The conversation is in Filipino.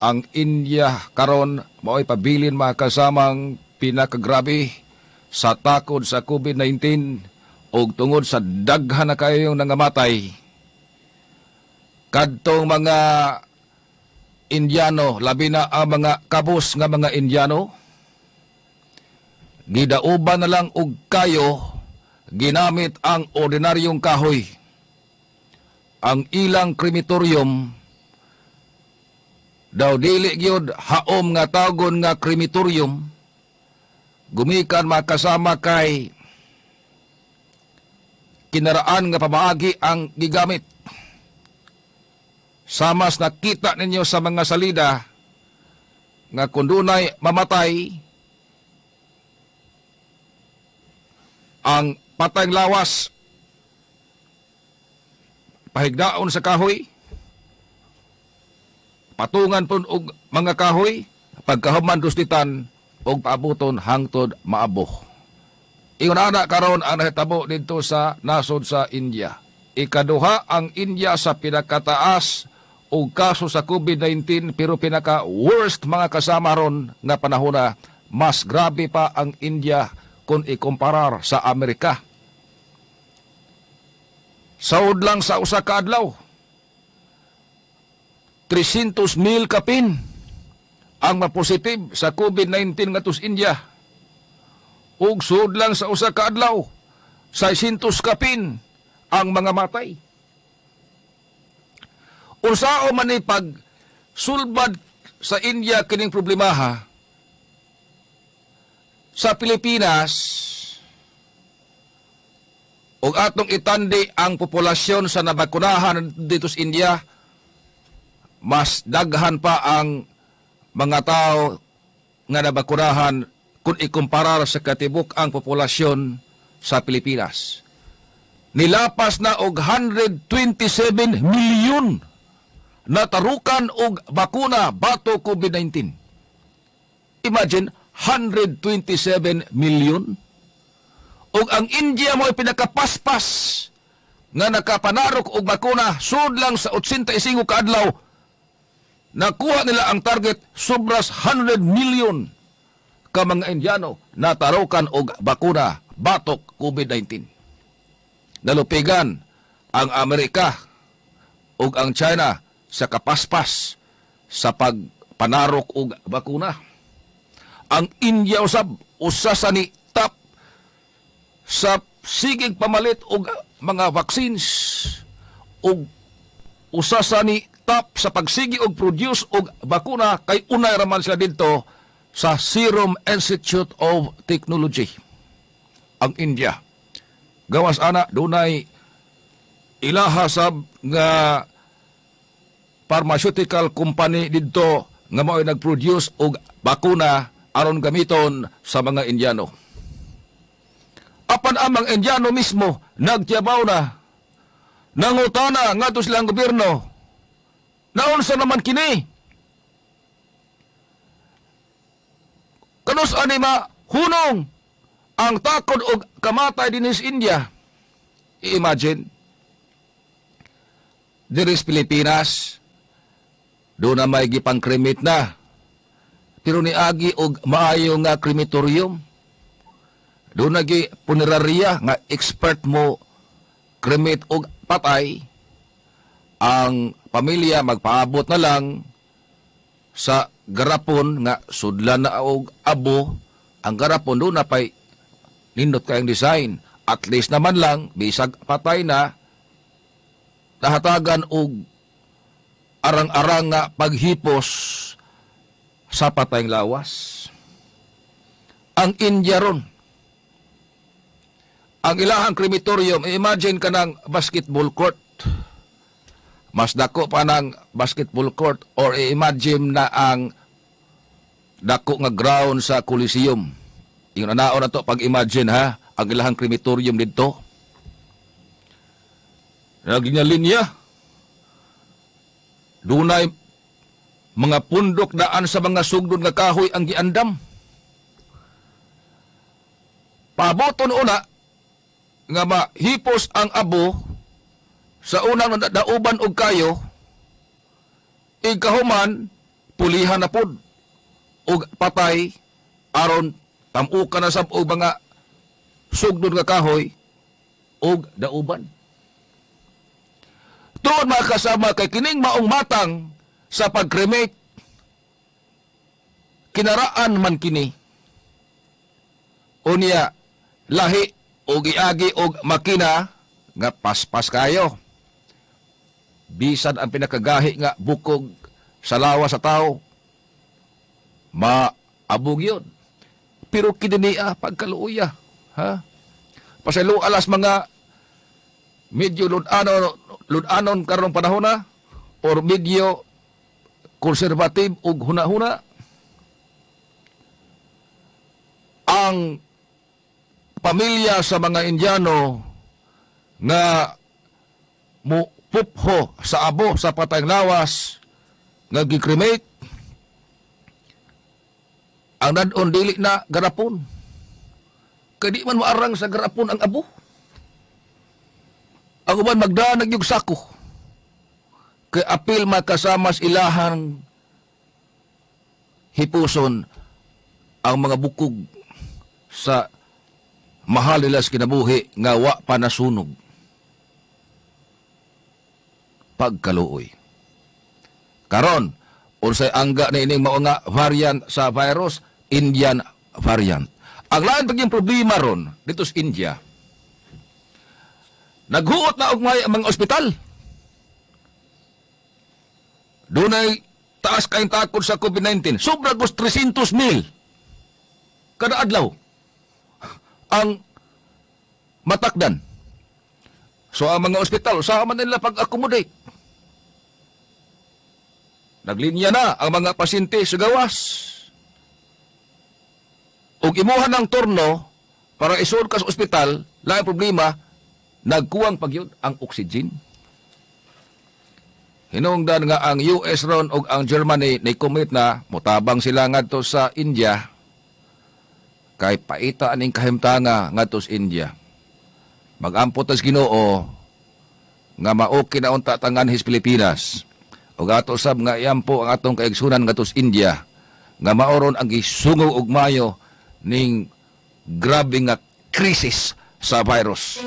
ang India karon mao'y pabilin mga kasamang pinakagrabe sa takod sa COVID-19 ug tungod sa daghan na kayong nangamatay. Kadtong mga Indiano, labi na ang mga kabus nga mga Indiano, gidauban na lang og kayo, ginamit ang ordinaryong kahoy. Ang ilang krematorium daw dili gyud haom nga tawgon nga krematorium, gumikan makasama kay kinaraan nga pamaagi ang gigamit. Samas nakita ninyo sa mga salida nga kung dunay mamatay, ang patayng lawas pahigdaon sa kahoy, patungan pun og mga kahoy, pagkahuman dusditan og paabuton hangtod maabo. Ingon ana karon ang nahitabo dito sa nasod sa India. Ikaduha ang India sa pinakataas og kaso sa COVID-19, pero pinaka-worst mga kasama ron nga panahona, mas grabe pa ang India kung ikumparar sa Amerika. Saud lang sa usa ka adlaw, 300,000 kapin ang mapositive sa COVID-19 ngadto sa India. Ug suod lang sa usa ka adlaw, 600 kapin ang mga matay. Unsao man ni pag sulbad sa India kining problemaha, sa Pilipinas ug atong itandi ang populasyon sa nabakunahan dito sa India, mas daghan pa ang mga tao nga nabakunahan kung ikumparar sa katibuk ang populasyon sa Pilipinas. Nilapas na og 127 milyon natarukan og bakuna bato COVID-19. Imagine, 127 milyon. Og ang India mo ay pinakapaspas nga nakapanarok og bakuna sud lang sa 85 kaadlaw. Nakuha nila ang target, sobras 100 milyon ka mga Indiano natarukan og bakuna batok COVID-19. Nalupigan ang Amerika ug ang China sa kapaspas sa pagpanarok og bakuna. Ang India usab usa sa ni top sa sigig pamalit og mga vaccines ug usa sa ni top sa pagsigi og produce og bakuna, kay unay raman sila dito sa Serum Institute of Technology. Ang India gawas ana dunay ilaha sab nga pharmaceutical company didto nga mao'y nag-produce og bakuna aron gamiton sa mga Indiano. Apan amang Indiano mismo nagtiyabaw na, nangutana ngadto silang gobyerno, naunsa naman kini? Kanus ani mahunong ang takod og kamatay dinhi sa India. I-imagine, diri sa Pilipinas, doon na may gipang-cremate na. Pero niagi og maayo nga crematorium. Doon na punerarya nga expert mo cremate og patay. Ang pamilya magpaabot na lang sa garapon nga sudlan na og abo. Ang garapon doon na pa'y nindot kayong design. At least naman lang, bisag patay na, nahatagan og arang-arang nga paghipos sa patayng lawas. Ang India ron, ang ilahang crematorium, imagine ka ng basketball court. Mas dako pa ng basketball court, or imagine na ang dako nga ground sa Coliseum. Yung anaon na to, pag-imagine ha, ang ilahang crematorium dito. Naging linya. Dunay mga pundok daan sa mga sugdon nga kahoy ang giandam. Paboton una nga mahipos ang abo sa unang dauban og kayo, ikahuman pulihan na pod og patay aron tamukan na sab og mga sugdon nga kahoy og dauban. Tuod mga kasama kay kining maong matang sa pag-cremate, kinaraan man kini. Unya lahi og iagi og makina nga paspas kayo. Bisan ang pinakagahi nga bukog sa lawas sa tao, maabog yun. Pero kininia pagkaluya, ha? Pasalo alas mga medyo ludanon karong panahon na or medyo konservative ug huna-huna. Ang pamilya sa mga Indiano nga mupupho sa abo sa patayng lawas nga gikremate, ang dadon dili na garapon. Kaya di man maarang sa garapon ang abo. Ang uban magdanag yung sako. Kaya apil makasamas ilahang hipuson ang mga bukog sa mahal nila sa kinabuhi nga wa pa nasunog. Pagkaluoy. Karon, unsay angga na ining mao nga variant sa virus, Indian variant. Ang lain paging problema ron dito sa India, naghuot na og may mga ospital. Dunay taas kayong takod sa COVID-19. Sobra gos 300,000 kada adlaw ang matakdan. So ang mga ospital, saan man nila pag-accommodate? Naglinya na ang mga pasyente sa gawas. Ug imuhan ng turno para isulod ka sa ospital, laing problema, nagkuwang pagyud ang oxygen. Hinungdan nga ang US ron ug ang Germany ni-commit na mutabang sila ngadto sa India kay paita aning kahimtanga ngadto sa India. Mag-ampot as Ginoo nga maoki na unta tangan his Pilipinas. Ug ato sab nga iampo ang atong kaigsunan ngadto sa India nga maoron ang gisungo ug mayo ning grabe nga krisis sa virus.